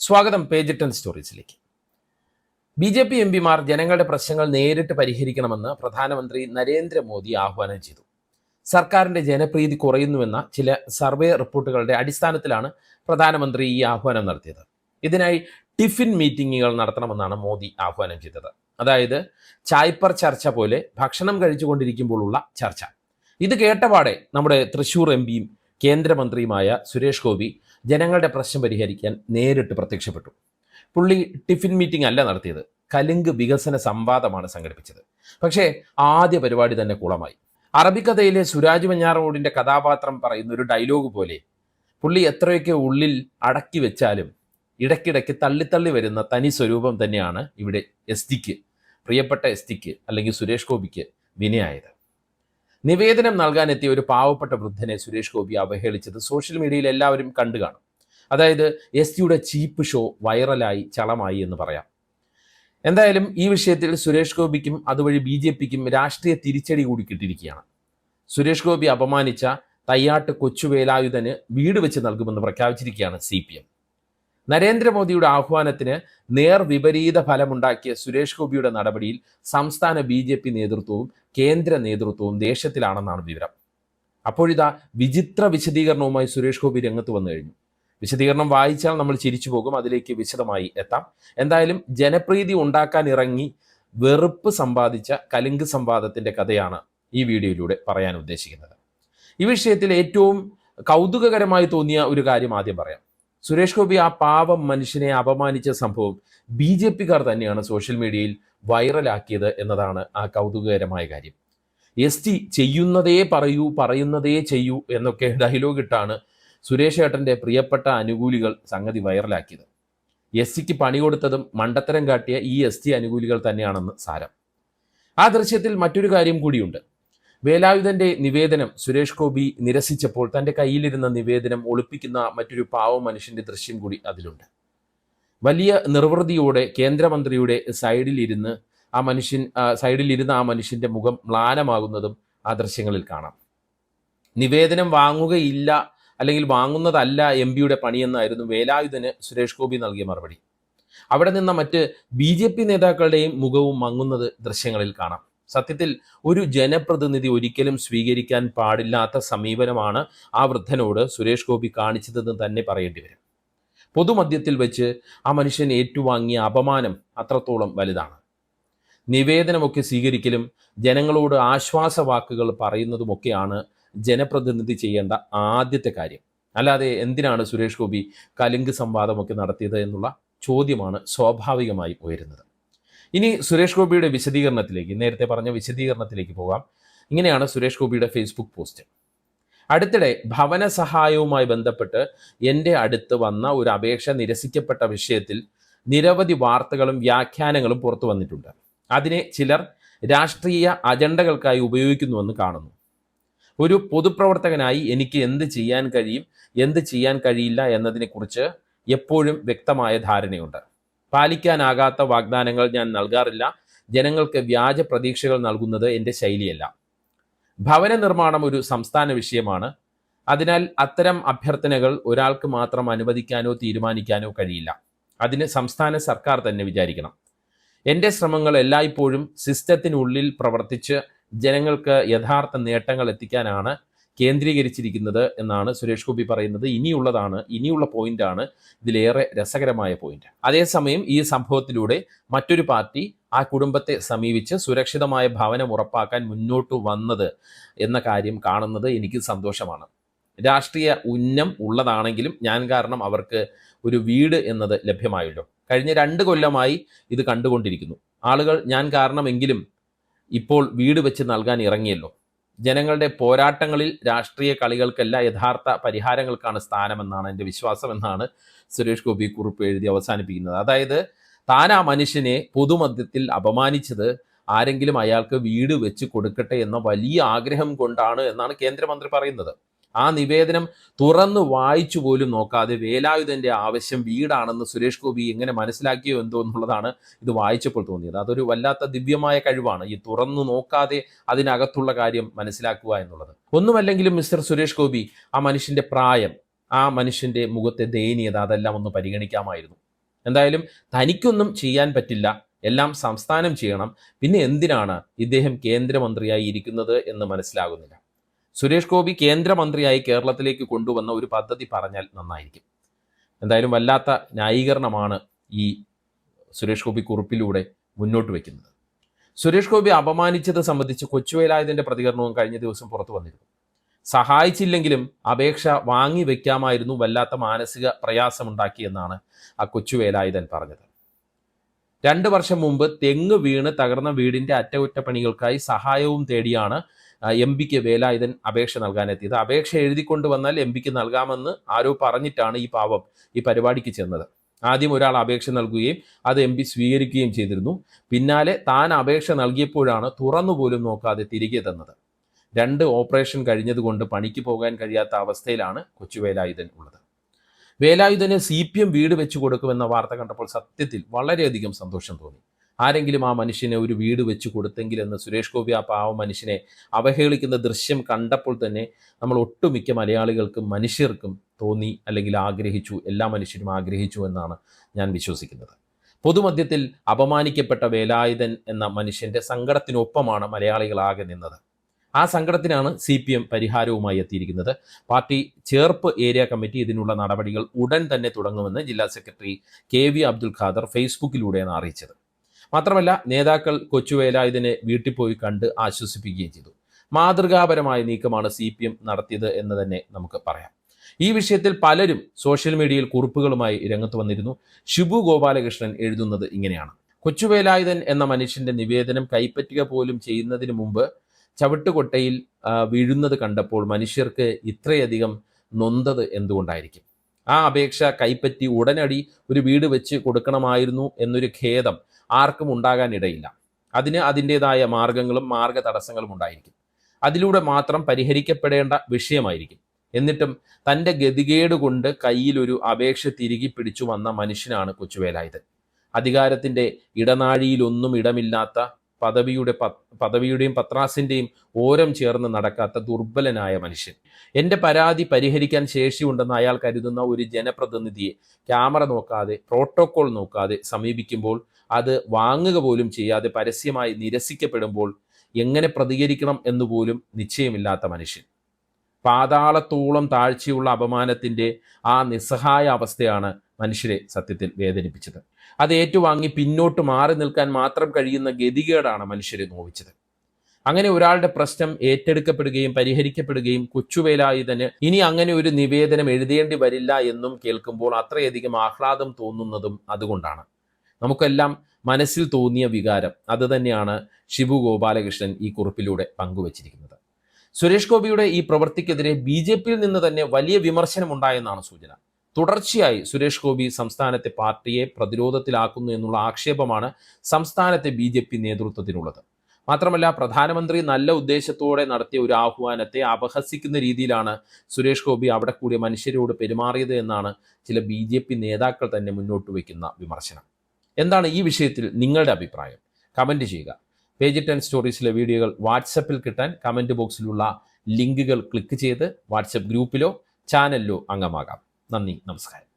സ്വാഗതം page 10 സ്റ്റോറീസിലേക്ക്. BJP. എം.പിമാർ ജനങ്ങളുടെ പ്രശ്നങ്ങൾ നേരിട്ട് പരിഹരിക്കണമെന്ന് പ്രധാനമന്ത്രി നരേന്ദ്രമോദി ആഹ്വാനം ചെയ്തു. സർക്കാരിന്റെ ജനപ്രീതി കുറയുന്നുവെന്ന ചില സർവേ റിപ്പോർട്ടുകളുടെ അടിസ്ഥാനത്തിലാണ് പ്രധാനമന്ത്രി ഈ ആഹ്വാനം നടത്തിയത്. ഇതിനായി ടിഫിൻ മീറ്റിംഗുകൾ നടത്തണമെന്നാണ് മോദി ആഹ്വാനം ചെയ്തത്. അതായത് ചായ്പർ ചർച്ച പോലെ ഭക്ഷണം കഴിച്ചുകൊണ്ടിരിക്കുമ്പോഴുള്ള ചർച്ച. ഇത് കേട്ടപാടെ നമ്മുടെ തൃശൂർ എം.പിയും കേന്ദ്രമന്ത്രിയുമായ സുരേഷ് ഗോപി ജനങ്ങളുടെ പ്രശ്നം പരിഹരിക്കാൻ നേരിട്ട് പ്രത്യക്ഷപ്പെട്ടു. പുള്ളി ടിഫിൻ മീറ്റിംഗ് അല്ല നടത്തിയത്, കലുങ്ക് വികസന സംവാദമാണ് സംഘടിപ്പിച്ചത്. പക്ഷേ ആദ്യ പരിപാടി തന്നെ കുളമായി. അറബിക്കഥയിലെ സുരാജ് വെഞ്ഞാറമൂടിൻ്റെ കഥാപാത്രം പറയുന്ന ഒരു ഡയലോഗ് പോലെ പുള്ളി എത്രയൊക്കെ ഉള്ളിൽ അടക്കി വെച്ചാലും ഇടയ്ക്കിടയ്ക്ക് തള്ളിത്തള്ളി വരുന്ന തനി സ്വരൂപം തന്നെയാണ് ഇവിടെ പ്രിയപ്പെട്ട എസ് ടിക്ക് അല്ലെങ്കിൽ സുരേഷ് ഗോപിക്ക് വിനയായത്. നിവേദനം നൽകാനെത്തിയ ഒരു പാവപ്പെട്ട വൃദ്ധനെ സുരേഷ് ഗോപി അവഹേളിച്ചത് സോഷ്യൽ മീഡിയയിൽ എല്ലാവരും കണ്ടു കാണും. അതായത് എസ് ടിയുടെ ചീപ്പ് ഷോ വൈറലായി ചളമായി എന്ന് പറയാം. എന്തായാലും ഈ വിഷയത്തിൽ സുരേഷ് ഗോപിക്കും അതുവഴി ബി.ജെ.പിക്കും രാഷ്ട്രീയ തിരിച്ചടി കൂടി കിട്ടിയിരിക്കുകയാണ്. സുരേഷ് ഗോപി അപമാനിച്ച തയ്യാട്ട് കൊച്ചുവേലായുധന് വീട് വെച്ച് നൽകുമെന്ന് പ്രഖ്യാപിച്ചിരിക്കുകയാണ് CPM. നരേന്ദ്രമോദിയുടെ ആഹ്വാനത്തിന് വിപരീത ഫലമുണ്ടാക്കിയ സുരേഷ് ഗോപിയുടെ നടപടിയിൽ സംസ്ഥാന ബി.ജെ.പി. നേതൃത്വവും കേന്ദ്ര നേതൃത്വവും ദേഷ്യത്തിലാണെന്നാണ് വിവരം. അപ്പോഴിതാ വിചിത്ര വിശദീകരണവുമായി സുരേഷ് ഗോപി രംഗത്ത് വന്നു കഴിഞ്ഞു. വിശദീകരണം വായിച്ചാൽ നമ്മൾ ചിരിച്ചു പോകും. അതിലേക്ക് വിശദമായി എത്താം. എന്തായാലും ജനപ്രീതി ഉണ്ടാക്കാൻ ഇറങ്ങി വെറുപ്പ് സമ്പാദിച്ച കലുങ്ക് സംവാദത്തിന്റെ കഥയാണ് ഈ വീഡിയോയിലൂടെ പറയാൻ ഉദ്ദേശിക്കുന്നത്. ഈ വിഷയത്തിൽ ഏറ്റവും കൗതുകകരമായി തോന്നിയ ഒരു കാര്യം ആദ്യം പറയാം. സുരേഷ് ഗോപി ആ പാവം മനുഷ്യനെ അപമാനിച്ച സംഭവം ബി.ജെ.പിക്കാർ തന്നെയാണ് സോഷ്യൽ മീഡിയയിൽ വൈറലാക്കിയത് എന്നതാണ് ആ കൗതുകകരമായ കാര്യം. എസ് ടി ചെയ്യുന്നതേ പറയൂ, പറയുന്നതേ ചെയ്യൂ എന്നൊക്കെ ഡയലോഗ് ഇട്ടാണ് സുരേഷ് ഏട്ടൻ്റെ പ്രിയപ്പെട്ട അനുകൂലികൾ സംഗതി വൈറലാക്കിയത്. എസ് ടിക്ക് പണി കൊടുത്തതും മണ്ടത്തരം കാട്ടിയ ഈ എസ് ടി അനുകൂലികൾ തന്നെയാണെന്ന് സാരം. ആ ദൃശ്യത്തിൽ മറ്റൊരു കാര്യം കൂടിയുണ്ട്. വേലായുധന്റെ നിവേദനം സുരേഷ് ഗോപി നിരസിച്ചപ്പോൾ തൻ്റെ കയ്യിലിരുന്ന നിവേദനം ഒളിപ്പിക്കുന്ന മറ്റൊരു പാവം മനുഷ്യന്റെ ദൃശ്യം കൂടി അതിലുണ്ട്. വലിയ നിർവൃതിയോടെ കേന്ദ്രമന്ത്രിയുടെ സൈഡിലിരുന്ന ആ മനുഷ്യന്റെ മുഖം മ്ലാനമാകുന്നതും ആ ദൃശ്യങ്ങളിൽ കാണാം. നിവേദനം വാങ്ങുകയില്ല അല്ലെങ്കിൽ വാങ്ങുന്നതല്ല എം.പിയുടെ പണിയെന്നായിരുന്നു വേലായുധന് സുരേഷ് ഗോപി നൽകിയ മറുപടി. അവിടെ നിന്ന മറ്റ് ബി.ജെ.പി. നേതാക്കളുടെയും മുഖവും മങ്ങുന്നത് ദൃശ്യങ്ങളിൽ കാണാം. സത്യത്തിൽ ഒരു ജനപ്രതിനിധി ഒരിക്കലും സ്വീകരിക്കാൻ പാടില്ലാത്ത സമീപനമാണ് ആ വൃദ്ധനോട് സുരേഷ് ഗോപി കാണിച്ചതെന്ന് തന്നെ പറയേണ്ടി വരും. പൊതുമധ്യത്തിൽ വെച്ച് ആ മനുഷ്യൻ ഏറ്റുവാങ്ങിയ അപമാനം അത്രത്തോളം വലുതാണ്. നിവേദനമൊക്കെ സ്വീകരിക്കലും ജനങ്ങളോട് ആശ്വാസവാക്കുകൾ പറയുന്നതുമൊക്കെയാണ് ജനപ്രതിനിധി ചെയ്യേണ്ട ആദ്യത്തെ കാര്യം. അല്ലാതെ എന്തിനാണ് സുരേഷ് ഗോപി കലുങ്ക് സംവാദമൊക്കെ നടത്തിയത് എന്നുള്ള ചോദ്യമാണ് സ്വാഭാവികമായി ഉയരുന്നത്. ഇനി സുരേഷ് ഗോപിയുടെ നേരത്തെ പറഞ്ഞ വിശദീകരണത്തിലേക്ക് പോകാം. ഇങ്ങനെയാണ് സുരേഷ് ഗോപിയുടെ ഫേസ്ബുക്ക് പോസ്റ്റ്. അടുത്തിടെ ഭവന സഹായവുമായി ബന്ധപ്പെട്ട് എൻ്റെ അടുത്ത് വന്ന ഒരു അപേക്ഷ നിരസിക്കപ്പെട്ട വിഷയത്തിൽ നിരവധി വാർത്തകളും വ്യാഖ്യാനങ്ങളും പുറത്തു വന്നിട്ടുണ്ട്. അതിനെ ചിലർ രാഷ്ട്രീയ അജണ്ടകൾക്കായി ഉപയോഗിക്കുന്നുവെന്ന് കാണുന്നു. ഒരു പൊതുപ്രവർത്തകനായി എനിക്ക് എന്ത് ചെയ്യാൻ കഴിയും, എന്ത് ചെയ്യാൻ കഴിയില്ല എന്നതിനെക്കുറിച്ച് എപ്പോഴും വ്യക്തമായ ധാരണയുണ്ട്. പാലിക്കാനാകാത്ത വാഗ്ദാനങ്ങൾ ഞാൻ നൽകാറില്ല. ജനങ്ങൾക്ക് വ്യാജ പ്രതീക്ഷകൾ നൽകുന്നത് എൻ്റെ ശൈലിയല്ല. ഭവന നിർമ്മാണം ഒരു സംസ്ഥാന വിഷയമാണ്. അതിനാൽ അത്തരം അഭ്യർത്ഥനകൾ ഒരാൾക്ക് മാത്രം അനുവദിക്കാനോ തീരുമാനിക്കാനോ കഴിയില്ല. അതിന് സംസ്ഥാന സർക്കാർ തന്നെ വിചാരിക്കണം. എൻ്റെ ശ്രമങ്ങൾ എല്ലായ്പ്പോഴും സിസ്റ്റത്തിനുള്ളിൽ പ്രവർത്തിച്ച് ജനങ്ങൾക്ക് യഥാർത്ഥ നേട്ടങ്ങൾ എത്തിക്കാനാണ് കേന്ദ്രീകരിച്ചിരിക്കുന്നത് എന്നാണ് സുരേഷ് ഗോപി പറയുന്നത്. ഇനിയുള്ള പോയിന്റാണ് ഇതിലേറെ രസകരമായ പോയിന്റ്. അതേസമയം ഈ സംഭവത്തിലൂടെ മറ്റൊരു പാർട്ടി ആ കുടുംബത്തെ സമീപിച്ച് സുരക്ഷിതമായ ഭവനം ഉറപ്പാക്കാൻ മുന്നോട്ട് വന്നത് എന്ന കാര്യം കാണുന്നത് എനിക്ക് സന്തോഷമാണ്. രാഷ്ട്രീയ ഉന്നം ഉള്ളതാണെങ്കിലും ഞാൻ കാരണം അവർക്ക് ഒരു വീട് എന്നത് ലഭ്യമായല്ലോ. കഴിഞ്ഞ 2 കൊല്ലമായി ഇത് കണ്ടുകൊണ്ടിരിക്കുന്നു. ആളുകൾ ഞാൻ കാരണമെങ്കിലും ഇപ്പോൾ വീട് വെച്ച് നൽകാൻ ഇറങ്ങിയല്ലോ. ജനങ്ങളുടെ പോരാട്ടങ്ങളിൽ രാഷ്ട്രീയ കളികൾക്കല്ല, യഥാർത്ഥ പരിഹാരങ്ങൾക്കാണ് സ്ഥാനമെന്നാണ് എൻ്റെ വിശ്വാസമെന്നാണ് സുരേഷ് ഗോപി കുറിപ്പ് എഴുതി അവസാനിപ്പിക്കുന്നത്. അതായത് താൻ ആ മനുഷ്യനെ പൊതുമധ്യത്തിൽ അപമാനിച്ചത് ആരെങ്കിലും അയാൾക്ക് വീട് വെച്ച് കൊടുക്കട്ടെ എന്ന വലിയ ആഗ്രഹം കൊണ്ടാണ് എന്നാണ് കേന്ദ്രമന്ത്രി പറയുന്നത്. ആ നിവേദനം തുറന്നു വായിച്ചു പോലും നോക്കാതെ വേലായുധന്റെ ആവശ്യം വീടാണെന്ന് സുരേഷ് ഗോപി എങ്ങനെ മനസ്സിലാക്കിയോ എന്തോ എന്നുള്ളതാണ് ഇത് വായിച്ചപ്പോൾ തോന്നിയത്. അതൊരു വല്ലാത്ത ദിവ്യമായ കഴിവാണ്, ഈ തുറന്നു നോക്കാതെ അതിനകത്തുള്ള കാര്യം മനസ്സിലാക്കുക എന്നുള്ളത്. ഒന്നുമല്ലെങ്കിലും മിസ്റ്റർ സുരേഷ് ഗോപി ആ മനുഷ്യന്റെ പ്രായം, ആ മനുഷ്യന്റെ മുഖത്തെ ദയനീയത, അതെല്ലാം ഒന്ന് പരിഗണിക്കാമായിരുന്നു. എന്തായാലും തനിക്കൊന്നും ചെയ്യാൻ പറ്റില്ല, എല്ലാം സംസ്ഥാനം ചെയ്യണം, പിന്നെ എന്തിനാണ് ഇദ്ദേഹം കേന്ദ്രമന്ത്രിയായി ഇരിക്കുന്നത് എന്ന് മനസ്സിലാകുന്നില്ല. സുരേഷ് ഗോപി കേന്ദ്രമന്ത്രിയായി കേരളത്തിലേക്ക് കൊണ്ടുവന്ന ഒരു പദ്ധതി പറഞ്ഞാൽ നന്നായിരിക്കും. എന്തായാലും വല്ലാത്ത ന്യായീകരണമാണ് ഈ സുരേഷ് ഗോപി കുറിപ്പിലൂടെ മുന്നോട്ട് വയ്ക്കുന്നത്. സുരേഷ് ഗോപി അപമാനിച്ചത് സംബന്ധിച്ച് കൊച്ചുവേലായുധന്റെ പ്രതികരണവും കഴിഞ്ഞ ദിവസം പുറത്തു വന്നിരുന്നു. സഹായിച്ചില്ലെങ്കിലും അപേക്ഷ വാങ്ങി വെക്കാമായിരുന്നു, വല്ലാത്ത മാനസിക പ്രയാസമുണ്ടാക്കിയെന്നാണ് ആ കൊച്ചുവേലായുധൻ പറഞ്ഞത്. 2 വർഷം മുമ്പ് തെങ്ങ് വീണ് തകർന്ന വീടിന്റെ അറ്റകുറ്റപ്പണികൾക്കായി സഹായവും തേടിയാണ് എം.പിക്ക് വേലായുധൻ അപേക്ഷ നൽകാനെത്തിയത്. അപേക്ഷ എഴുതിക്കൊണ്ട് വന്നാൽ എം.പിക്ക് നൽകാമെന്ന് ആരോ പറഞ്ഞിട്ടാണ് ഈ പാവം ഈ പരിപാടിക്ക് ചെന്നത്. ആദ്യം ഒരാൾ അപേക്ഷ നൽകുകയും അത് എം.പി സ്വീകരിക്കുകയും ചെയ്തിരുന്നു. പിന്നാലെ താൻ അപേക്ഷ നൽകിയപ്പോഴാണ് തുറന്നുപോലും നോക്കാതെ തിരികെ തന്നത്. 2 ഓപ്പറേഷൻ കഴിഞ്ഞതുകൊണ്ട് പണിക്ക് പോകാൻ കഴിയാത്ത അവസ്ഥയിലാണ് കൊച്ചുവേലായുധൻ ഉള്ളത്. വേലായുധന് CPM വീട് വെച്ചു കൊടുക്കുമെന്ന വാർത്ത കണ്ടപ്പോൾ സത്യത്തിൽ വളരെയധികം സന്തോഷം തോന്നി. ആരെങ്കിലും ആ മനുഷ്യനെ ഒരു വീട് വെച്ചു കൊടുത്തെങ്കിലെന്ന് സുരേഷ് ഗോപി ആ പാവ മനുഷ്യനെ അവഹേളിക്കുന്ന ദൃശ്യം കണ്ടപ്പോൾ തന്നെ നമ്മൾ ഒട്ടുമിക്ക മലയാളികൾക്കും മനുഷ്യർക്കും തോന്നി, അല്ലെങ്കിൽ ആഗ്രഹിച്ചു. എല്ലാ മനുഷ്യരും ആഗ്രഹിച്ചു എന്നാണ് ഞാൻ വിശ്വസിക്കുന്നത്. പൊതുമധ്യത്തിൽ അപമാനിക്കപ്പെട്ട വേലായുധൻ എന്ന മനുഷ്യന്റെ സങ്കടത്തിനൊപ്പമാണ് മലയാളികളാകെ നിന്നത്. ആ സങ്കടത്തിനാണ് CPM പരിഹാരവുമായി എത്തിയിരിക്കുന്നത്. പാർട്ടി ചേർപ്പ് ഏരിയ കമ്മിറ്റി ഇതിനുള്ള നടപടികൾ ഉടൻ തന്നെ തുടങ്ങുമെന്ന് ജില്ലാ സെക്രട്ടറി KV അബ്ദുൽ ഖാദർ ഫേസ്ബുക്കിലൂടെയാണ് അറിയിച്ചത്. മാത്രമല്ല, നേതാക്കൾ കൊച്ചുവേലായുധനെ വീട്ടിൽ പോയി കണ്ട് ആശ്വസിപ്പിക്കുകയും ചെയ്തു. മാതൃകാപരമായ നീക്കമാണ് CPM നടത്തിയത് എന്ന് തന്നെ നമുക്ക് പറയാം. ഈ വിഷയത്തിൽ പലരും സോഷ്യൽ മീഡിയയിൽ കുറിപ്പുകളുമായി രംഗത്ത് വന്നിരുന്നു. ഷിബു ഗോപാലകൃഷ്ണൻ എഴുതുന്നത് ഇങ്ങനെയാണ്: കൊച്ചുവേലായുധൻ എന്ന മനുഷ്യന്റെ നിവേദനം കൈപ്പറ്റുക പോലും ചെയ്യുന്നതിന് മുമ്പ് ചവിട്ടുകൊട്ടയിൽ വീഴുന്നത് കണ്ടപ്പോൾ മനുഷ്യർക്ക് ഇത്രയധികം നൊന്തത് എന്തുകൊണ്ടായിരിക്കും? ആ അപേക്ഷ കൈപ്പറ്റി ഉടനടി ഒരു വീട് വെച്ച് കൊടുക്കണമായിരുന്നു എന്നൊരു ഖേദം ആർക്കും ഉണ്ടാകാനിടയില്ല. അതിന് അതിൻ്റെതായ മാർഗങ്ങളും തടസ്സങ്ങളും ഉണ്ടായിരിക്കും. അതിലൂടെ മാത്രം പരിഹരിക്കപ്പെടേണ്ട വിഷയമായിരിക്കും. എന്നിട്ടും തൻ്റെ ഗതികേട് കൊണ്ട് കയ്യിലൊരു അപേക്ഷ തിരികെ പിടിച്ചു വന്ന മനുഷ്യനാണ് കൊച്ചുവേലായുധൻ. അധികാരത്തിൻ്റെ ഇടനാഴിയിലൊന്നും ഇടമില്ലാത്ത, പദവിയുടെയും പത്രാസിൻ്റെയും ഓരം ചേർന്ന് നടക്കാത്ത ദുർബലനായ മനുഷ്യൻ. എൻ്റെ പരാതി പരിഹരിക്കാൻ ശേഷിയുണ്ടെന്ന് അയാൾ കരുതുന്ന ഒരു ജനപ്രതിനിധിയെ ക്യാമറ നോക്കാതെ, പ്രോട്ടോകോൾ നോക്കാതെ സമീപിക്കുമ്പോൾ, അത് വാങ്ങുക പോലും ചെയ്യാതെ പരസ്യമായി നിരസിക്കപ്പെടുമ്പോൾ എങ്ങനെ പ്രതികരിക്കണം എന്നുപോലും നിശ്ചയമില്ലാത്ത മനുഷ്യൻ. പാതാളത്തോളം താഴ്ചയുള്ള അപമാനത്തിൻ്റെ ആ നിസ്സഹായ അവസ്ഥയാണ് മനുഷ്യരെ സത്യത്തിൽ വേദനിപ്പിച്ചത്. അത് ഏറ്റുവാങ്ങി പിന്നോട്ട് മാറി നിൽക്കാൻ മാത്രം കഴിയുന്ന ഗതികേടാണ് മനുഷ്യരെ നോവിച്ചത്. അങ്ങനെ ഒരാളുടെ പ്രശ്നം ഏറ്റെടുക്കപ്പെടുകയും പരിഹരിക്കപ്പെടുകയും കൊച്ചുവേലായുധന് ഇനി അങ്ങനെ ഒരു നിവേദനം എഴുതേണ്ടി വരില്ല എന്നും കേൾക്കുമ്പോൾ അത്രയധികം ആഹ്ലാദം തോന്നുന്നതും അതുകൊണ്ടാണ്. നമുക്കെല്ലാം മനസ്സിൽ തോന്നിയ വികാരം അത് തന്നെയാണ് ഷിബു ഗോപാലകൃഷ്ണൻ ഈ കുറിപ്പിലൂടെ പങ്കുവച്ചിരിക്കുന്നത്. സുരേഷ് ഗോപിയുടെ ഈ പ്രവൃത്തിക്കെതിരെ BJPയിൽ നിന്ന് തന്നെ വലിയ വിമർശനമുണ്ടായെന്നാണ് സൂചന. തുടർച്ചയായി സുരേഷ് ഗോപി സംസ്ഥാനത്തെ പാർട്ടിയെ പ്രതിരോധത്തിലാക്കുന്നു എന്നുള്ള ആക്ഷേപമാണ് സംസ്ഥാനത്തെ BJP നേതൃത്വത്തിനുള്ളത്. മാത്രമല്ല, പ്രധാനമന്ത്രി നല്ല ഉദ്ദേശത്തോടെ നടത്തിയ ഒരു ആഹ്വാനത്തെ അപഹസിക്കുന്ന രീതിയിലാണ് സുരേഷ് ഗോപി അവിടെ കൂടിയ മനുഷ്യരോട് പെരുമാറിയത് എന്നാണ് ചില BJP നേതാക്കൾ തന്നെ മുന്നോട്ട് വയ്ക്കുന്ന വിമർശനം. എന്താണ് ഈ വിഷയത്തിൽ നിങ്ങളുടെ അഭിപ്രായം? കമൻറ്റ് ചെയ്യുക. പേജ് 10 സ്റ്റോറീസിലെ വീഡിയോകൾ വാട്സപ്പിൽ കിട്ടാൻ കമൻറ്റ് ബോക്സിലുള്ള ലിങ്കുകൾ ക്ലിക്ക് ചെയ്ത് വാട്സപ്പ് ഗ്രൂപ്പിലോ ചാനലിലോ അംഗമാകാം. നന്ദി, നമസ്കാരം.